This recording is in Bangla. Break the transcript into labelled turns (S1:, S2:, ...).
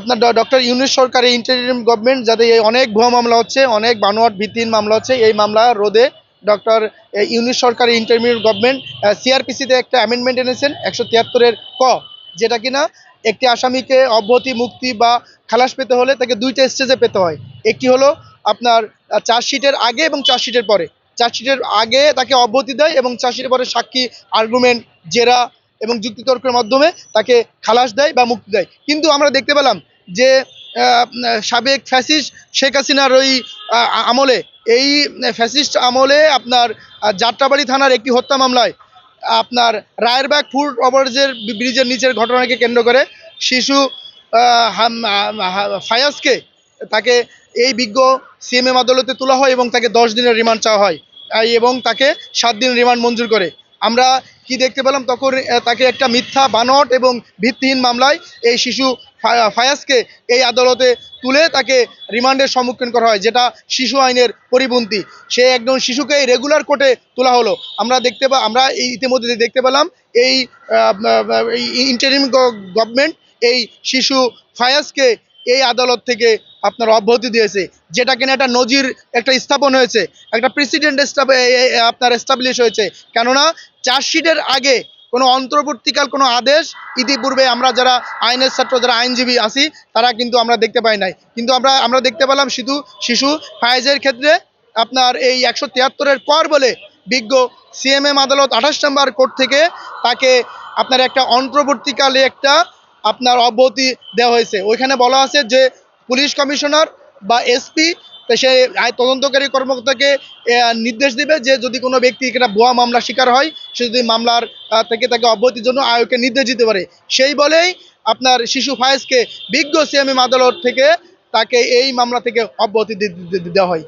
S1: আপনার ডক্টর ইউনূস সরকারের ইন্টারিম গভর্নমেন্ট যাতে এই অনেক ভুয়া মামলা হচ্ছে, অনেক বানোয়াট ভিত্তিহীন মামলা হচ্ছে, এই মামলা রোধে ডক্টর ইউনূস সরকারের ইন্টারিম গভর্নমেন্ট সিআরপিসিতে একটা অ্যামেন্ডমেন্ট এনেছেন ১৭৩ ক, যেটা কিনা একটি আসামিকে অব্যাহতি, মুক্তি বা খালাস পেতে হলে তাকে দুইটা স্টেজে পেতে হয়। একটি হলো আপনার চার্জশিটের আগে এবং চার্জশিটের পরে। চার্জশিটের আগে তাকে অব্যাহতি দেয় এবং চার্জশিটের পরে সাক্ষী, আর্গুমেন্ট, জেরা এবং যুক্তিতর্কের মাধ্যমে তাকে খালাস দেয় বা মুক্তি দেয়। কিন্তু আমরা দেখতে পেলাম যে সাবেক ফ্যাসিস্ট শেখ হাসিনার ওই আমলে, এই ফ্যাসিস্ট আমলে আপনার যাত্রাবাড়ি থানার একটি হত্যা মামলায় আপনার রায়েরবাগ ফুট ওভারব্রিজের ব্রিজের নিচের ঘটনাকে কেন্দ্র করে শিশু ফায়াজকে তাকে এই বিজ্ঞ সিএমএম আদালতে তোলা হয় এবং তাকে ১০ দিনের রিমান্ড চাওয়া হয় এবং তাকে ৭ দিন রিমান্ড মঞ্জুর করে। আমরা কি দেখতে পেলাম তখন, তাকে একটা মিথ্যা, বানোয়াট এবং ভিত্তিহীন মামলায় এই শিশু ফায়াজকে এই আদালতে তুলে তাকে রিমান্ডের সম্মুখীন করা হয়, যেটা শিশু আইনের পরিপন্থী। সে একজন শিশুকে রেগুলার কোর্টে তোলা হলো। আমরা ইতিমধ্যে দেখতে পেলাম এই ইন্টারিম গভর্নমেন্ট এই শিশু ফায়াজকে এই আদালত থেকে আপনার অব্যাহতি দিয়েছে, যেটা কিনা একটা নজির একটা স্থাপন হয়েছে, একটা প্রেসিডেন্ট আপনার এস্টাবলিশ হয়েছে। কেননা চার্জশিটের আগে কোনো অন্তর্বর্তীকাল কোনো আদেশ ইতিপূর্বে আমরা যারা আইনের ছাত্র, যারা আইনজীবী আছি, তারা কিন্তু আমরা দেখতে পাই নাই। কিন্তু আমরা দেখতে পেলাম শুধু শিশু ফায়েজের ক্ষেত্রে আপনার এই ১৭৩ পর বলে বিজ্ঞ সিএমএম আদালত ২৮ নম্বর কোর্ট থেকে তাকে আপনার একটা অন্তর্বর্তীকালে একটা আপনার অব্যাহতি দেওয়া হয়েছে। ওইখানে বলা আছে যে পুলিশ কমিশনার বা এসপি সে তদন্তকারী কর্মকর্তাকে নির্দেশ দেবে যে যদি কোনো ব্যক্তি একটা ভুয়া মামলা শিকার হয়, সে যদি মামলার থেকে তাকে অব্যাহতির জন্য আয়োগকে নির্দেশ দিতে পারে। সেই বলেই আপনার শিশু ফায়েজকে বিজ্ঞ সিএমএম আদালত থেকে তাকে এই মামলা থেকে অব্যাহতি দেওয়া হয়।